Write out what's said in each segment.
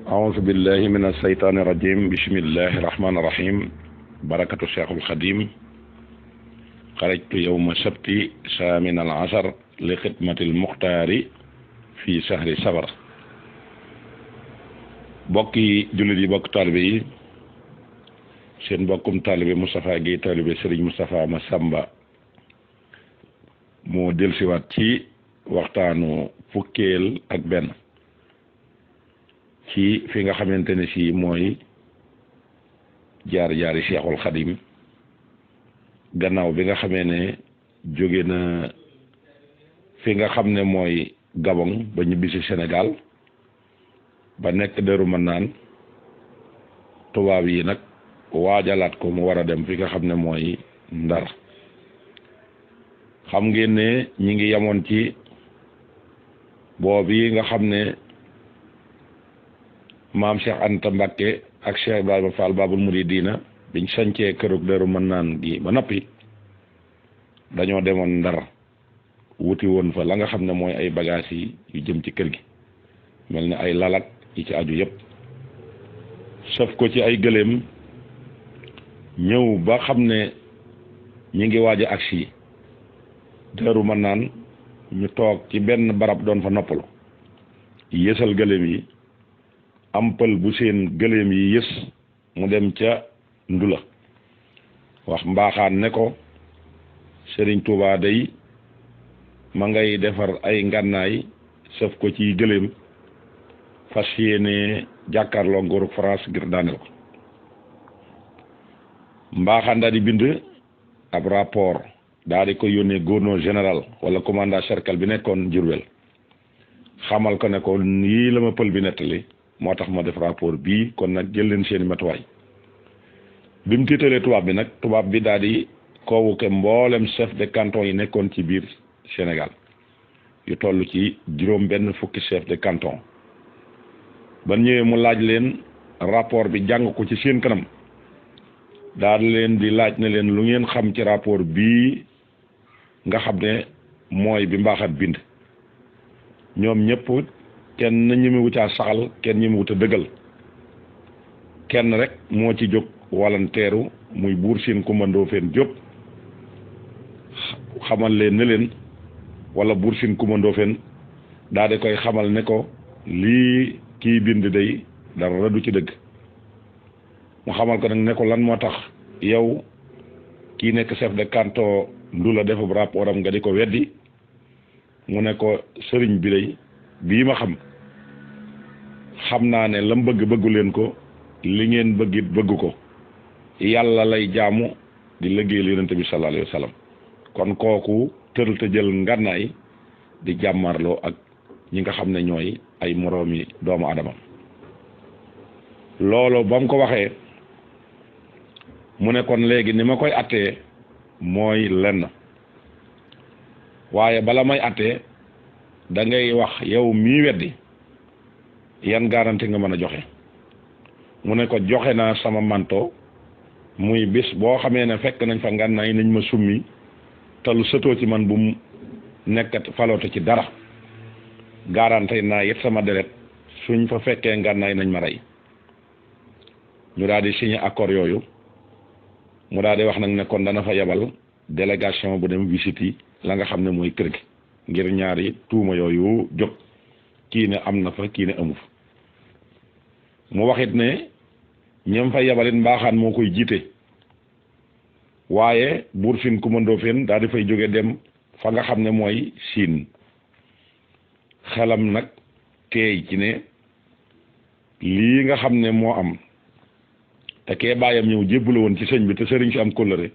أعوذ بالله من الشيطان الرجيم بسم الله الرحمن الرحيم بركة الشيخ الخديم خرجت يوم السبت ثامن العشر لخدمة المختار في شهر صفر bokki jullit yi bokk taalibe yi seen bokkum taalibe Moustapha Guèye taalibe Serigne Moustapha Massamba moo dellusiwaat ci waxtaanu fukkeel ak benn ci fi nga xamante ne si mooy jaar-jaari Cheikhul Khadim gannaaw bi nga xamee ne jóge na fi nga xam ne mooy Gabon ba ñibbisi Sénégal ba nekk Daaru Manaan tubaab yi nag waajalaat ko mu war a dem fi nga xam ne mooy Ndar xam ngeen ne ñi ngi yemoon ci boobu yi nga xam ne maam Cheikh Anta Mbakke ak Cheikh Ibrahima Fall Babul Mouridina biñ sancee kërug Daaru Manaan gi ba noppi dañoo demoon Ndar wuti woon fa la nga xam ne mooy ay bagages yi yu jëm ci kër gi mel ni ay lalak yi ci aju yëpp sëf ko ci ay gëléem ñëw ba xam ne ñi ngi waaj a agsi Daaru Manaan ñu toog ci benn barab doon fa noppalu yësal gëléem yi am pël bu seen gëléem yi yës mu dem ca Ndula wax mbaaxaan ne ko Sëriñ Tuubaa day ma ngay defar ay ngànnaay sëf ko ci gëléem fas yéene jàkkaarloo nguuru France ngir daaneel ko mbaaxaan daal di bind ab rapport daal di ko yónnee gouverneur général wala commandant cercle bi nekkoon Diourbel xamal ko ne ko yii la ma pël bi nettali moo tax ma def rapport bii kon nag jël leen seeni matuwaay bi mu tiitalee tubaab bi nag tubaab bi daal di convoqué mboolem chef de canton yi nekkoon ci biir Sénégal yu toll ci juróom benn fukki chef de canton ba ñëwee mu laaj leen rapport bi jàng ko ci seen kanam daal leen di laaj ne leen lu ngeen xam ci rapport bii nga xam ne mooy bi mbaaxat bind ñoom ñëpp kenn ñemewu caa saxal kenn ñemewut a dëggal kenn rek moo ci jóg walanteeru muy buur Siin Kumba Ndoofeen Jóob xamal leen ne leen wala buur Siin Kumba Ndoofeen daal di koy xamal ne ko lii kii bind day dara du ci dëgg mu xamal ko nag ne ko lan moo tax yow kii nekk chef de canton Ndula defub rapport am nga di ko weddi mu ne ko sëriñ bi day bii ma xam naa ne lam bëggu leen ko li ngeen bëggit bëgg ko yàlla lay jaamu di liggéeyal yonent bi sallallahu alayhi wa sallam kon kooku tëral te jël ngànnaay di jàmmarloo ak ñi nga xam ne ñooy ay moroomi doomu adama loolu ba mu ko waxee mu ne kon léegi ni ma koy attee mooy lenn waaye bala may attee da ngay wax yow mii weddi yan garanti nga mën a joxe mu ne ko joxe naa sama manto muy bis boo xamee ne fekk nañ fa ngànnaay nañ ma summi te lu sëtoo ci man bu mu nekkat faloote ci dara garanti naa it sama deret suñ fa fekkee ngànnaay nañ ma rey ñu daal di signé accord yooyu mu daal di wax nag ne kon dana fa yebal délégation bu dem visite la nga xam ne mooy kër gi ngir ñaari tuuma yooyu jóg kii ne am na fa kii ne amu fa mu waxit ne ñoom fa yebalit mbaaxaan moo koy jiite waaye buur Siin Kumba Ndoofeen daal di fay jóge dem fa nga xam ne mooy Siin xelam nag teey ci ne lii nga xam ne moo am te kee bàyyam ñëw jébbalu woon ci sëñ bi te sëriñ si am kóllëre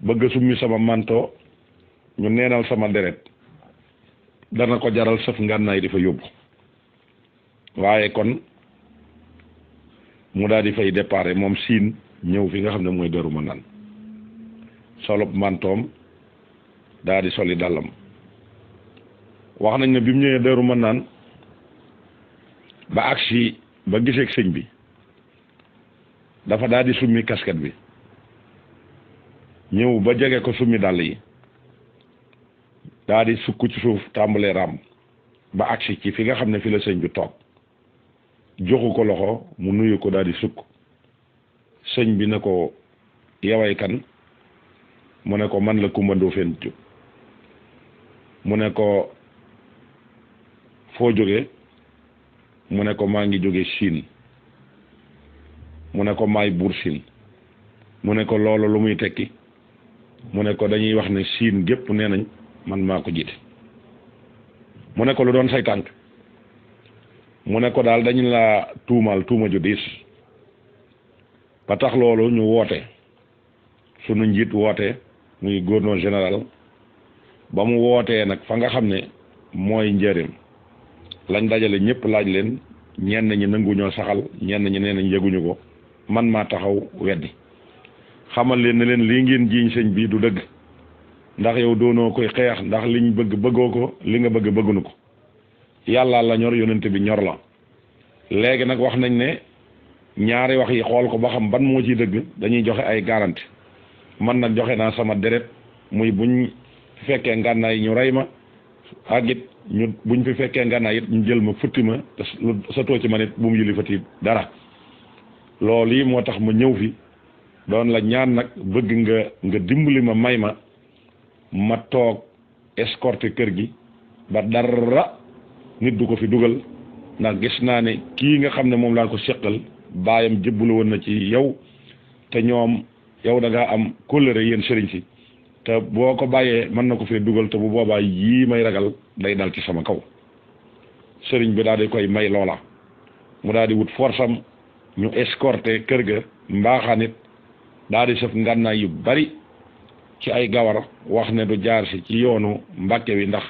bëgg summi sama manto ñu neenal sama deret dana ko jaral sëf ngànnaay di fa yóbbu waaye kon mu daal di fay départ moom Siin ñëw fi nga xam ne mooy Daaru Manaan solop mantoom daal di soli dàllam wax nañ ne bi mu ñëwee Daaru Manaan ba agsi ba giseeg sëñ bi dafa daal di summi casquette bi ñëw ba jege ko summi dàll yi daal di sukk ci suuf tàmbalee raam ba agsi ci fi nga xam ne fi la sëñ bi toog joxu ko loxo mu nuyu ko daal di sukk sëñ bi ne ko yaway kan mu ne ko man la Kumba Ndoofeen Jóob mu ne ko foo jóge mu ne ko maa ngi jóge Siin mu ne ko maay buur Siin mu ne ko loolu lu muy tekki mu ne ko dañuy wax ne Siin gépp nee nañ man maa ko jiite mu ne ko lu doon say tànk mu ne ko daal dañu la tuumaal tuuma ju diis ba tax loolu ñu woote sunu njiit woote muy gouverneur général ba mu wootee nag fa nga xam ne mooy njëriñ lañ dajale ñëpp laaj leen ñenn ñi nanguñoo saxal ñenn ñi nee nañ yëguñu ko man maa taxaw weddi xamal leen ne leen lii ngeen jiiñ sëñ bi du dëgg ndax yow doonoo koy xeex ndax liñ bëgg bëggoo ko li nga bëgg bëggunu ko yàlla la ñor yonent bi ñor la léegi nag wax nañ ne ñaari wax yi xool ko ba xam ban moo ciy dëgg dañuy joxe ay garanti man nag joxe naa sama deret muy buñ fi fekkee ngànnaay ñu rey ma ak it ñu buñ fi fekkee ngànnaay it ñu jël ma futti ma te sa too ci ma nit bu mu yëli fati dara loolu yi moo tax ma ñëw fi doon la ñaan nag bëgg nga dimbali ma may ma toog escorter kër gi ba dara nit du ko fi dugal ndax gis naa ne kii nga xam ne moom laa ko seqal baayam jëbbulu woon na ci yow te ñoom yow da ngaa am kóllëre yéen sëriñ si te boo ko bàyyee mën na ko fee dugal te bu boobaa yii may ragal day dal ci sama kaw sëriñ bi daal di koy may loola mu daal di wut force am ñu escorter kër ga mbaaxaanit daal di sëf ngànnaay yu bari ci ay gawar wax ne du jaar si ci yoonu Mbàkke wi ndax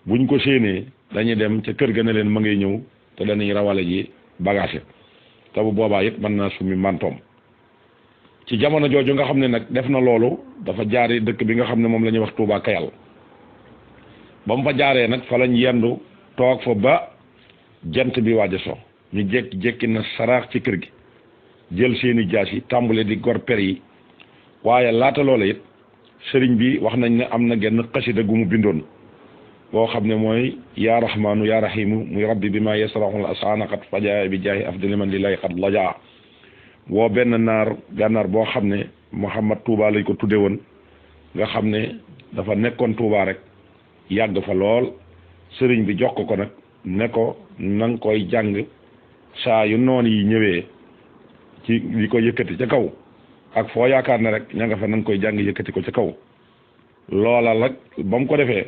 buñ ko séenee dañuy dem ca kër ga ne leen ma ngay ñëw te dañuy rawale ji bagage te bu boobaa it mën naa summi mantoom ci jamono jooju nga xam ne nag def na loolu dafa jaari dëkk bi nga xam ne moom la ñuy wax Touba Kayal ba mu fa jaaree nag fa lañ yendu toog fa ba jant bi waaj a so ñu jékki-jékki na saraax ci kër gi jël seeni jaas yi tàmbale di gor per yi waaye laata loola it sëriñ bi wax nañ ne am na genn xasida gu mu bindoon boo xam ne mooy yaa rahmaanu yaa rahimu muy rabbi bi ma yasrahul asaana xat fajaa bi jaahi afdali man li lay xat lajaa woo benn gànnaar boo xam ne Mouhamad Touba lañ ko tudde woon nga xam ne dafa nekkoon Touba rek yàgg fa lool sëriñ bi jox ko nag ne ko na nga koy jàng saa yu noon yi ñëwee ci di ko yëkkati ca kaw ak foo yaakaar ne rek ña nga fa na nga koy jàng yëkkati ko ca kaw loola nag ba mu ko defee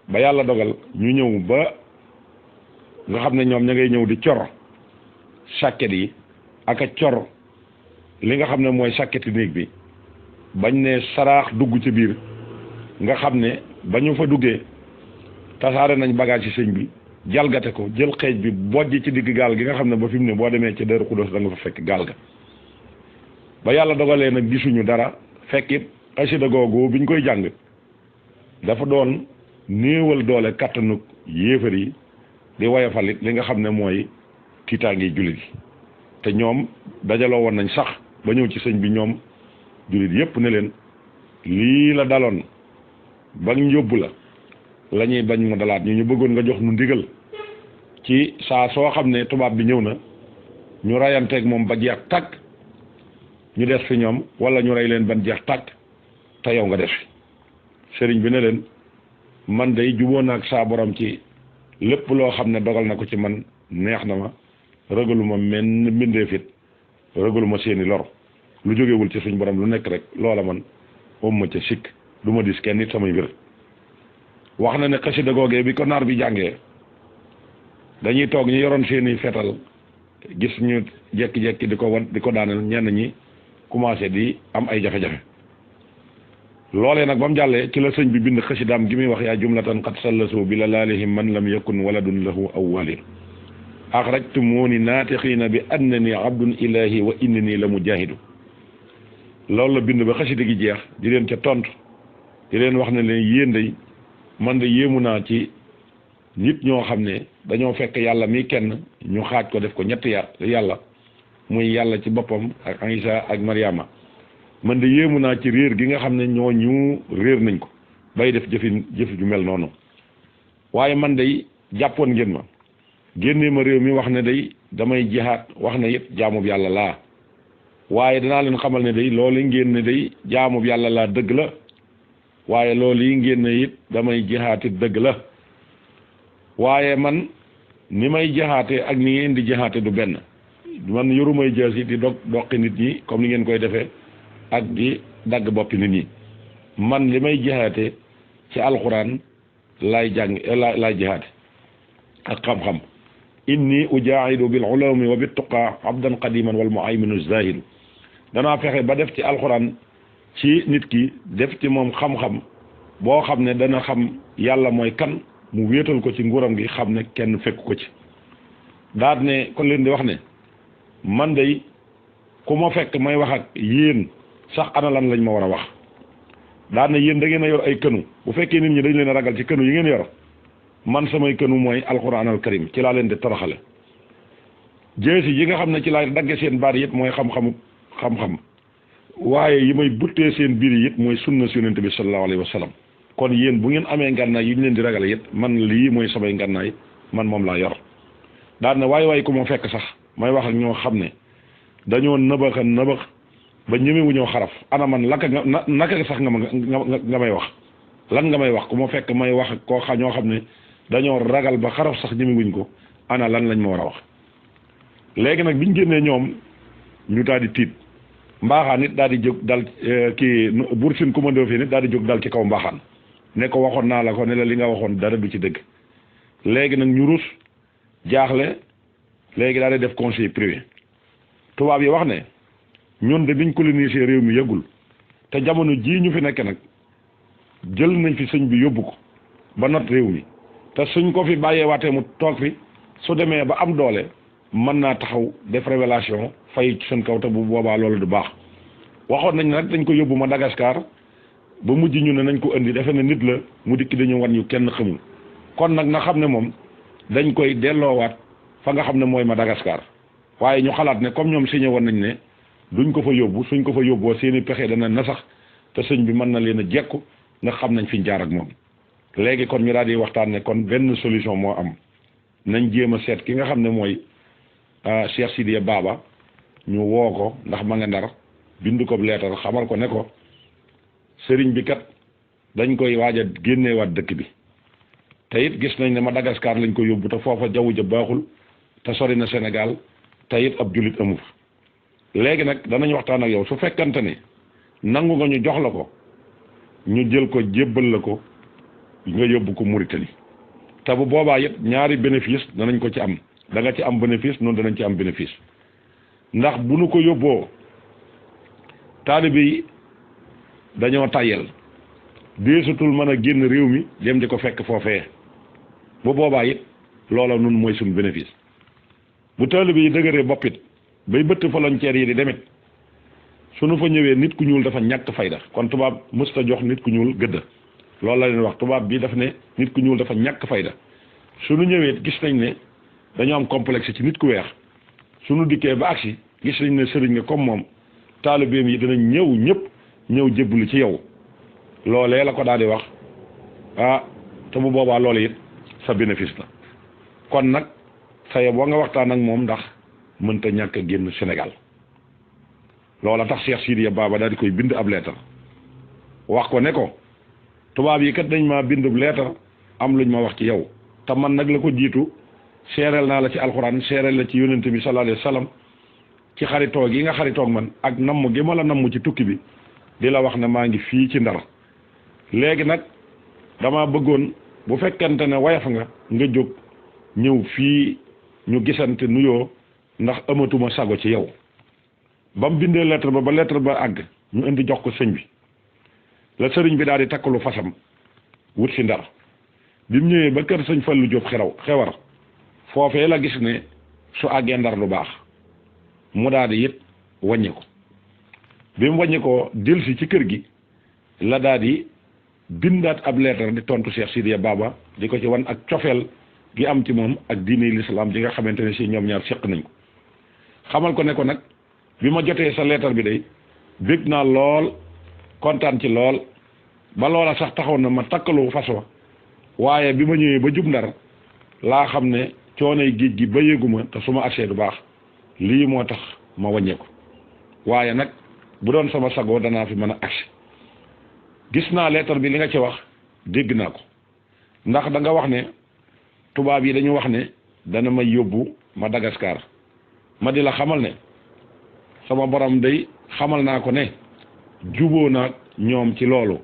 ba yàlla dogal ñu ñëw ba nga xam ne ñoom ña ngay ñëw di cor sàkket yi ak a cor li nga xam ne mooy sàkketi néeg bi bañ ne saraax dugg ci biir nga xam ne ba ñu fa duggee tasaare nañ bagage ci sëñ bi jalgate ko jël xeej bi bojj ci digg gaal gi nga xam ne ba fi mu ne boo demee ci Daaru Xudoos da nga fa fekk gaal ga ba yàlla dogalee nag gisuñu dara fekkit xasida googu biñ koy jàng dafa doon néewal doole kattanu yéefar yi di wayafalit li nga xam ne mooy tiitaangi jullit yi te ñoom dajaloo woon nañ sax ba ñëw ci sëñ bi ñoom jullit yépp ne leen lii la daloon ba yóbbu la ñuy bañ mu dalaat ñu bëggoon nga jox nu ndigal ci saa soo xam ne tubaab bi ñëw na ñu rayanteeg moom ba jeex tàkk ñu des fi ñoom wala ñu rey leen ban jeex tàkk te yow nga des fi sëriñ bi ne leen man day juboo naag saa borom ci lépp loo xam ne dogal na ko ci man neex na ma ragaluma menn mbindeef it ragaluma seeni lor lu jógewul ci suñ borom lu nekk rek loola man moom ma ca sikk du ma dis kenn nit samay mbir wax na ne xasida googee bi ko naar bi jàngee dañuy toog ñu yoroon seeni fetal gis ñu jekki-jekki di ko daaneel ñenn ñi commencé di am ay jafe-jafe loolee nag ba mu jàllee ci la sëñ bi bind xasidaam gi muy wax yaa jumlatan qad sallasu bi la laalihim man lam yakun waladun lahu awwalin axrajtumuni naatixiina bi annani abdun ilahi wa innani la mujahidu loolu la bind ba xasida gi jeex di leen ca tontu di leen wax ne leen yéen day man de yéemu naa ci nit ñoo xam ne dañoo fekk yàlla mi kenn ñu xaaj ko def ko ñetti yàlla muy yàlla ci boppam ak Isa ak Mariama man de yéemu naa ci réer gi nga xam ne ñoo ñu réer nañ ko bay def jëf ju mel noonu waaye man day jàppoon ngeen ma génnee ma réew mi wax ne day damay jihaat wax na it jaamub yàlla laa waaye danaa leen xamal ne day loolu ngeen ne day jaamub yàlla laa dëgg la waaye loolu yi ngeen ne it damay jihaat it dëgg la waaye man ni may jihaate ak ni ngeen di jihaate du benn man yorumay jaasi di doqi nit ñi comme ni ngeen koy defee ak di dagg boppi nit ñi man li may jihaate ci alquran laay jàng laay jihaate ak xam-xam inni ujaahidu bil ulumi wa bit tuqa abdan qadiman wal muayminu zahidu danaa fexe ba def ci alquran ci nit ki def ci moom xam-xam boo xam ne dana xam yàlla mooy kan mu wéetal ko ci nguuram gi xam ne kenn fekk ko ci daal ne kon leen di wax ne man day ku ma fekk may wax ak yéen sax ana lan lañ ma war a wax daal ne yéen da ngeen a yor ay kënu bu fekkee nit ñi dañ leen a ragal ci kënu yi ngeen yor man samay kënu mooy alquran al karim ci laa leen di toroxale jeesi yi nga xam ne ci laa dagge seen baat yi it mooy xam-xam waaye yi may buttee seen biir yi it mooy sunna si yonent bi sallallahu alayhi wa sallam kon yéen bu ngeen amee ngànnaay yu ñu leen di ragale it man lii mooy samay ngànnaay man moom laa yor daal ne waaye ku ma fekk sax may wax ak ñoo xam ne dañoo nëbax ba ñemewu ñoo xaraf ana man naka sax nga may wax lan nga may wax ku ma fekk may wax koo xam ñoo xam ne dañoo ragal ba xaraf sax ñemewuñ ko ana lan lañ ma war a wax léegi nag biñ génnee ñoom ñu daal di tiit mbaaxaan nit daal di jóg dal kii Buur Siin commando fi nit daal di jóg dal ci kaw mbaaxaan ne ko waxoon naa la ko ne la li nga waxoon dara du ci dëgg léegi nag ñu rus jaaxle léegi daal di def conseil privé tubaab yi wax ne ñun de biñ colonisé réew mi yëgul te jamono jii ñu fi nekk nag jël nañ fi sëñ bi yóbbu ko ba not réew mi te suñ ko fi bàyyee waatee mu toog fi su demee ba am doole mën naa taxaw def révélation fay suñ kaw te bu boobaa loolu du baax waxoon nañ nag dañ ko yóbbu Madagascar ba mujj ñu ne nañ ko indi defe ne nit la mu dikki dañu wan ñu kenn xamul kon nag na xam ne moom dañ koy delloowaat fa nga xam ne mooy Madagascar waaye ñu xalaat ne comme ñoom signé woon nañ ne duñ ko fa yóbbu suñ ko fa yóbboo seeni pexe dana nasax te sëñ bi mën na leen a jekku nga xam nañ fi ñu jaar ak moom léegi kon ñu daal di waxtaan ne kon benn solution moo am nañ jéem a seet ki nga xam ne mooy Cheikh Sidiya Baba ñu woo ko ndax ma nga Ndar bind ko leetar xamal ko ne ko sëriñ bi kat dañ koy waaj a génneewaat dëkk bi te it gis nañ ne Madagascar lañ ko yóbbu te foofa jaww ja baaxul te sori na Sénégal te it ab jullit amul léegi nag danañ waxtaan ak yow su fekkante ne nangu nga ñu jox la ko ñu jël ko jébbal la ko nga yóbbu ko Mauritanie te bu boobaa it ñaari bénéfice danañ ko ci am da nga ci am bénéfice noonu danañ ci am bénéfice ndax bu nu ko yóbboo taalibe yi dañoo tàyyel deesutul mën a génn réew mi dem di ko fekk foofee bu boobaa it loola nun mooy suñu bénéfice bu taalibe yi dëgëree boppit bay bëtt volontaires yi di demit suñu fa ñëwee nit ku ñuul dafa ñàkk fayda kon tubaab mësta jox nit ku ñuul gëdd loolu la leen wax tubaab bi daf ne nit ku ñuul dafa ñàkk fayda suñu ñëwee gis nañ ne dañoo am complexe ci nit ku weex suñu dikkee ba agsi gis nañ ne sëriñ nga comme moom taalibeem yi danañ ñëw jébbalu ci yow loolee la ko daal di wax te bu boobaa loolu it sa bénéfice la kon nag saye boo nga waxtaan ak moom ndax mënta ñàkk a génn Sénégal loola tax Cheikh Sidiya Baba daal di koy bind ab leetar wax ko ne ko tubaab yi kat dañ maa bindub leetar am luñ ma wax ci yow te man nag la ko jiitu seereel naa la ci alxuraan seereel la ci yonent bi sallallahu alayhi wa sallam ci xaritoog yi nga xaritoog man ak namm gi ma la namm ci tukki bi di la wax ne maa ngi fii ci Ndar léegi nag dama bëggoon bu fekkante ne wayaf nga jóg ñëw fii ñu gisante nuyoo ndax amatuma sago ci yow ba mu bindee lettre ba lettre ba àgg ñu indi jox ko sëñ bi la sëriñ bi daal di takkalu fasam wut si Ndar bi mu ñëwee ba kër sëñ Fallu Jóob xewar foofee la gis ne su àggee Ndar lu baax mu daal di it wàññi ko bi mu wàññi ko delsi ci kër gi la daal di bindaat ab lettre di tontu Cheikh Sidiya Baba di ko ci wan ak cofeel gi am ci moom ak diine l'islam ji nga xamante ne si ñoom ñaar seq nañ ko xamal ko ne ko nag bi ma jotee sa lettre bi day bég naa lool kontaan ci lool ba loola sax taxaw na ma takkalu fas wa waaye bi ma ñëwee ba jub Ndar laa xam ne coonay géej gi ba yéeguma te su ma agsee du baax lii moo tax ma wàññeeku waaye nag bu doon sama sagoo danaa fi mën a agsi gis naa leetar bi li nga ci wax dégg naa ko ndax da nga wax ne tubaab yi dañu wax ne dana may yóbbu Madagascar ma di la xamal ne sama borom day xamal naa ko ne juboo naag ñoom ci loolu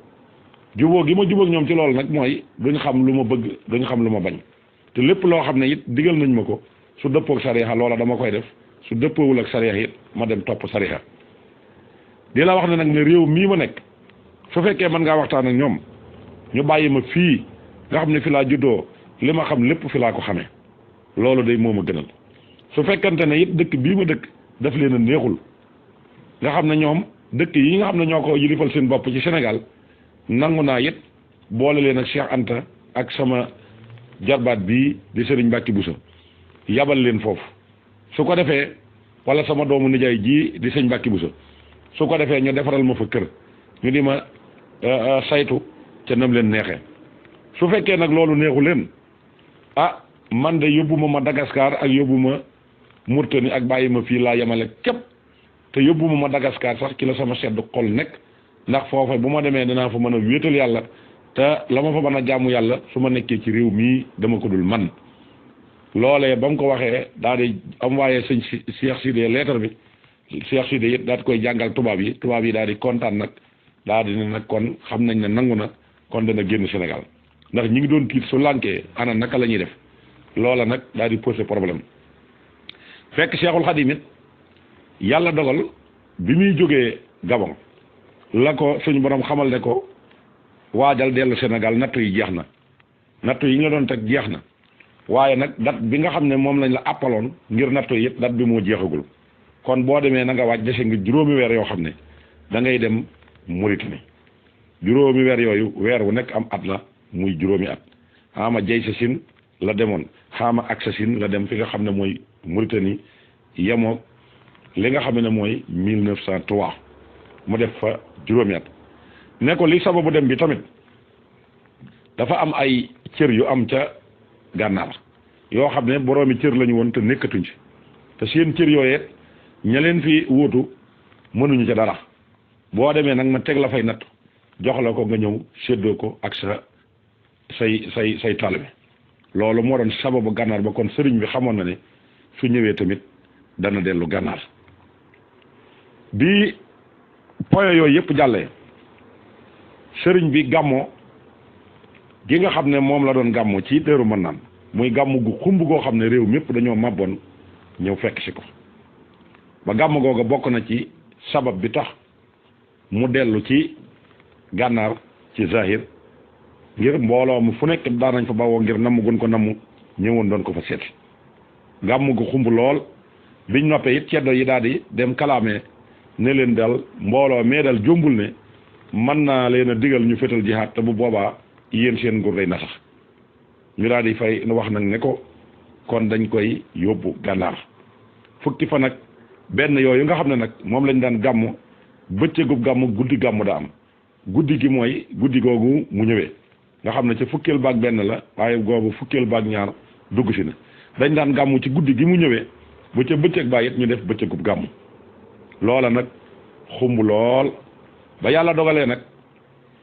juboo gi ma jubóog ñoom ci loolu nag mooy duñ xam lu ma bëgg duñ xam lu ma bañ te lépp loo xam ne it digal nañ ma ko su dëppoog sariya loola dama koy def su dëppoowul ak sariya it ma dem topp sariya di la wax ne nag ne réew mii ma nekk su fekkee mën ngaa waxtaan ak ñoom ñu bàyyi ma fii nga xam ne fi laa juddoo li ma xam lépp fi laa ko xamee loolu day moo ma gënal su fekkante ne it dëkk bii ma dëkk daf leen a neexul nga xam ne ñoom dëkk yi nga xam ne ñoo ko yilifal seen bopp ci Sénégal nangu naa it boole leen ak Cheikh Anta ak sama jarbaat bii di Serigne Mbacke Bousso yabal leen foofu su ko defee wala sama doomu nijaay ji di sëñ Mbacke Bousso su ko defee ñu defaral ma fa kër ñu di ma saytu ca nam leen neexee su fekkee nag loolu neexu leen ah man de yóbbu ma Madagascar ak yóbbu ma Mauritanie ak bàyyi ma fii laa yemale képp te yóbbu ma Madagascar sax ci la sama sedd xol nekk ndax foofa bu ma demee danaa fa mën a wéetal yàlla te la ma fa mën a jaamu yàlla su ma nekkee ci réew mii dama ko dul man loolee ba mu ko waxee daal di am waaye sëñ Cheikh Sidé leetar bi Cheikh Sidé it daal di koy jàngal tubaab yi daal di kontaan nag daal di ne nag kon xam nañ ne nangu na kon dana génn Sénégal ndax ñi ngi doon tiit su lànkee ana naka la ñuy def loola nag daal di poser problème fekk Cheikhul Khadim it yàlla dogal bi muy jógee Gabon la ko suñu borom xamal ne ko waajal dellu Sénégal nattu yi jeex na nattu yi nga doon teg jeex na waaye nag date bi nga xam ne moom lañ la appaloon ngir nattu yi it date bi moo jeexagul kon boo demee na nga waaj dese nga juróomi weer yoo xam ne da ngay dem Mauritanie juróomi weer yooyu weer wu nekk am at la muy juróomi at xaama jay sa sin la demoon xaama ak sa sin la dem fi nga xam ne mooy Mauritanie yemoog li nga xam ne mooy 1903 mu def fa juróomi at ne ko li sababu dem bi tamit dafa am ay cër yu am ca gànnaar yoo xam ne boroomi cër lañu woon te nekkatuñ ci te seen cër yooyee ña leen fi wóotu mënuñu ca dara boo demee nag ma teg la fay natt jox la ko nga ñëw séddoo ko ak say taalibe loolu moo doon sababu gànnaar ba kon sëriñ bi xamoon na ne su ñëwee tamit dana dellu gànnaar bi point yooyu yëpp jàllee sëriñ bi gàmmoo gi nga xam ne moom la doon gàmmoo ci Daaru Manaan muy gàmm gu xumb goo xam ne réew mépp dañoo màbboon ñëw fekk si ko ba gàmm googa bokk na ci sabab bi tax mu dellu ci gànnaar ci zahir ngir mbooloo mu fu nekk daanañ fa bawoo ngir namm gun ko namm ñëwoon doon ko fa seet gàmm gu xumb lool biñ noppee it ceddo yi daal di dem kalaamee ne leen dal mbooloo mais dal jombul ne mën naa leen a digal ñu fetal jihaat te bu boobaa yéen seen nguur day nasax ñu daal di fay wax nag ne ko kon dañ koy yóbbu gànnaar fukki fan nag benn yooyu nga xam ne nag moom lañ daan gàmm bëccëgub gàmm guddi gàmm da am guddi gi mooy guddi googu mu ñëwee nga xam ne ca fukkeel baag benn la waaye googu fukkeel baag ñaar dugg si na dañ daan gàmm ci guddi gi mu ñëwee bu ca bëccëg baa it ñu def bëccëgub gàmm loola nag xumb lool ba yàlla dogalee nag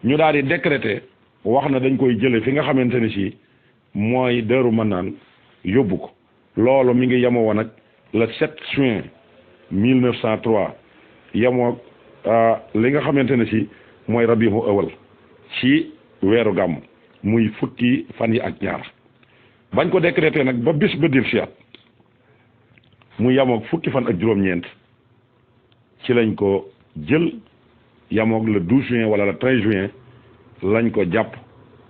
ñu daal di décréter wax na dañ koy jële fi nga xamante ne si mooy Daaru Manaan yóbbu ko loolu mi ngi yemoo woon nag le 7 juin 1903 yemoo li nga xamante ne si mooy rabihu awal ci weeru gàmm muy fukki fan yi ak ñaar bañ ko décréter nag ba bis ba dir siyaat mu yemoog fukki fan ak juróom-ñeent ci lañ ko jël yemoog le 12 juin wala le 13 juin lañ ko jàpp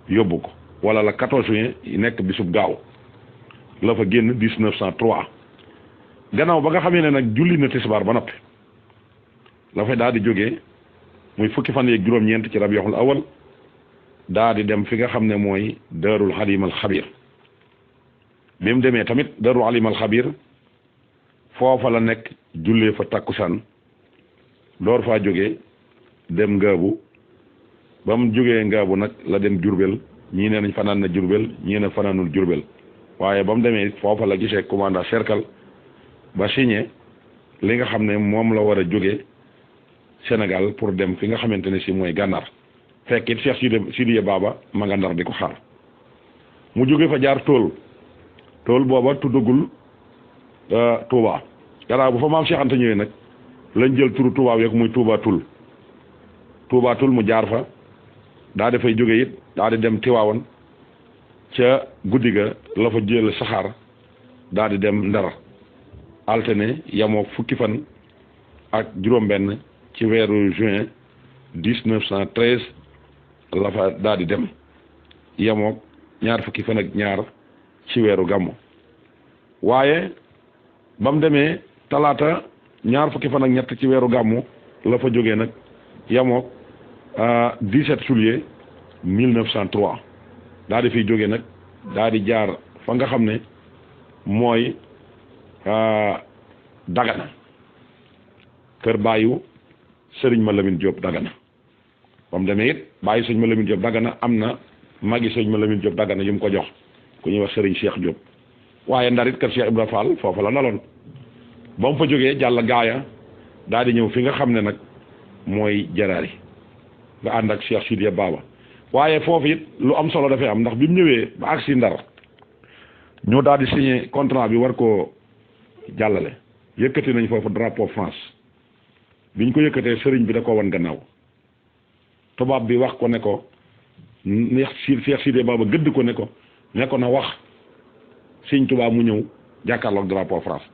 yóbbu ko wala le 14 juin nekk bisub gaaw la fa génn 1903 gannaaw ba nga xamee ne nag julli na tisbaar ba noppi la fa daal di jógee muy fukki fan yeeg juróom-ñeent ci rabiul awal daal di dem fi nga xam ne mooy Daarul Halim al Xabir bi mu demee tamit Daarul Halim al Xabir foofa la nekk jullee fa takkusaan door faa jógee dem Ngaabu ba mu jógee Ngaabu nag la dem Jurbel ñii ne nañ fanaan na Jurbel ñii ne fanaanul Jurbel waaye ba mu demee foofa la gisee commandant cercle ba signé li nga xam ne moom la war a jóge Sénégal pour dem fi nga xamante ne si mooy gànnaar fekk it Cheikh Sidiya Baba ma nga Ndar di ko xaar mu jóge fa jaar tool booba tuddagul Touba gannaaw bu fa maam Cheikh Anta ñëwee nag lañ jël turu Touba yeeg muy Touba Toul mu jaar fa daa dafay jóge it daa di dem Tiwaawan ca guddi ga la fa jël saxaar daa di dem Ndar altine yamoo fukki fan ak juróom-benn ci weeru juin 1913 la fa daa di dem yamoo ñaar fukki fan ak ñaar ci weeru gàmmu waaye ba mu demee talaata ñaar fukki fan ak ñett ci weeru gàmmu la fa jógee nag yamoo 17 juillet 1903 daa di fiy jógee nag daa di jaar fa nga xam ne mooy Dagana kër baayu sëriñ ma Lamine Diop Dagana ba mu demee it baayu sëriñ ma Lamine Diop Dagana am na magi sëriñ ma Lamine Diop Dagana yu mu ko jox ku ñuy wax sëriñ Cheikh Diop waaye Ndar it kër Cheikh Ibra Fall foofa la naloon ba mu fa jógee jàll gaaya daa di ñëw fi nga xam ne nag mooy Jaraari nga ànd ak Cheikh Sidiya Baba waaye foofu it lu am solo dafay am ndax bi mu ñëwee ba agsi Ndar ñu daal di signé contrat bi war koo jàllale yëkkati nañ foofu drapeau France biñ ko yëkkatee sëriñ bi da ko wan gannaaw tubaab bi wax ko ne ko Cheikh Sidiya Baba gëdd ko ne ko na wax sëriñ tubaab mu ñëw jàkkaarloog drapeau France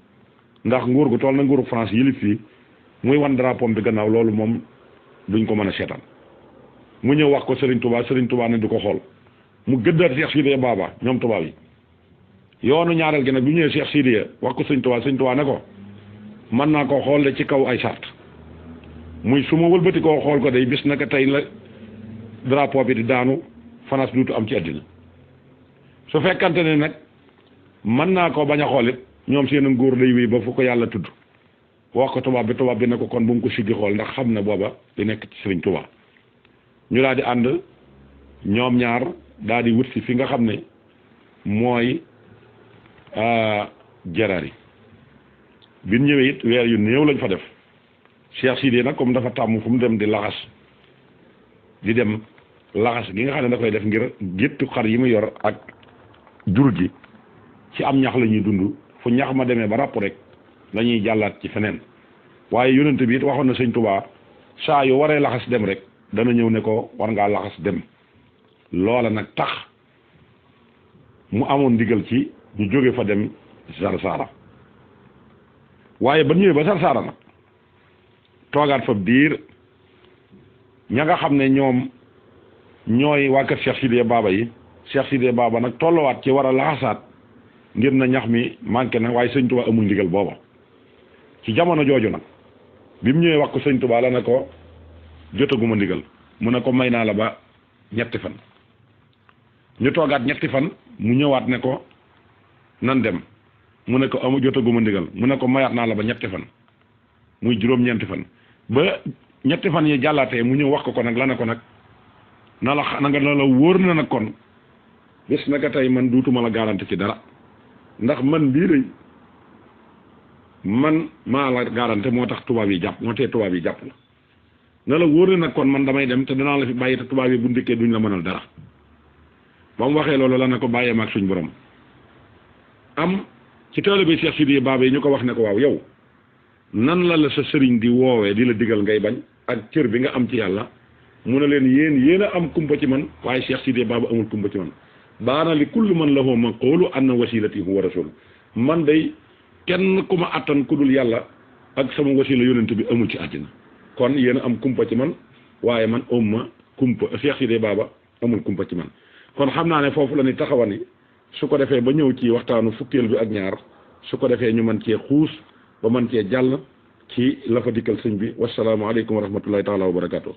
ndax nguur gu toll na nguuru France yilif fii muy wan drapeau bi gannaaw loolu moom duñ ko mën a seetaan mu ñëw wax ko Serigne Touba ne du ko xool mu gëddaat Cheikh Sidiya Baba ñoom tubaab yi yoonu ñaareel gi nag bi ñëwee Cheikh Sidiya wax ko Serigne Touba ne ko mën naa koo xool de ci kaw ay sart muy su ma wëlbati koo xool ko day bis naka tey la drapeau bi di daanu France duutu am ci àddina su fekkante ne nag mën naa ko bañ a xool it ñoom seen nguur day wéy ba fu ko yàlla tudd wax ko tubaab bi ne ko kon bu mu ko siggi xool ndax xam na booba di nekk ci Serigne Touba ñu daal di ànd ñoom ñaar daal di wut si fi nga xam ne mooy Jaraari bi ñu ñëwee it weer yu néew lañ fa def Cheikh Sidiya nag comme dafa tàmm fu mu dem di laxas gi nga xam ne da koy def ngir géttu xar yi mu yor ak jur gi ci am ñax la ñuy dund fu ñax ma demee ba ràpp rek la ñuy jàllaat ci feneen waaye yonent bi it waxoon na Sëñ Tuubaa saa yu waree laxas dem rek dana ñëw ne ko war ngaa laxas dem loola nag tax mu amoon ndigal ci ñu jóge fa dem Sarsara waaye ba ñëwee ba Sarsara nag toogaat fa diir ña nga xam ne ñoom ñooy waa kër Cheikh Sidiya Baba yi Cheikh Sidiya Baba nag tolluwaat ci war a laxasaat ngir na ñax mi manqué na waaye Sëñ Tuubaa amul ndigal booba ci jamono jooju nag bi mu ñëwee wax ko Sëñ Tuubaa la ne ko jotaguma ndigal mu ne ko may naa la ba ñetti fan ñu toogaat ñetti fan mu ñëwaat ne ko nan dem mu ne ko amu jotaguma ndigal mu ne ko mayaat naa la ba ñetti fan muy juróom-ñeenti fan ba ñetti fan yi jàllaatee mu ñëw wax ko nag la ne ko nag na la wóor na nag kon bis naka tey man duutuma la garanti ci dara ndax man bii de man maa la garanti moo tax tubaab yi jàpp moo tee tubaab yi jàpp la na la wóor na nag kon man damay dem te danaa la fi bàyyi te tubaab yi bu ndikkee duñ la mënal dara ba mu waxee loolu la ne ko bàyyee maag suñ borom am ci taalibe Cheikh Sidiya Baba yi ñu ko wax ne ko waaw yow nan la sa sëriñ di woowee di la digal ngay bañ ak cër bi nga am ci yàlla mu ne leen yéen a am kumpa ci man waaye Cheikh Sidiya Baba amul kumpa ci man baana li kulli man lahu maqulu anna wasilati huwa rasul man day kenn ku ma attan ku dul yàlla ak sama wasila yonent bi amul ci àddina kon yéen a am kumpa ci man waaye man umma kumpa Cheikh Sidiya Baba amul kumpa ci man kon xam naa ne foofu la ni taxawani su ko defee ba ñëw ci waxtaanu fukkeel bi ak ñaar su ko defee ñu mën cee xuus ba mën cee jàll ci la fa dikkal sëñ bi wasalaamaaleykum wa rahmatullahi taala wa barakaatu.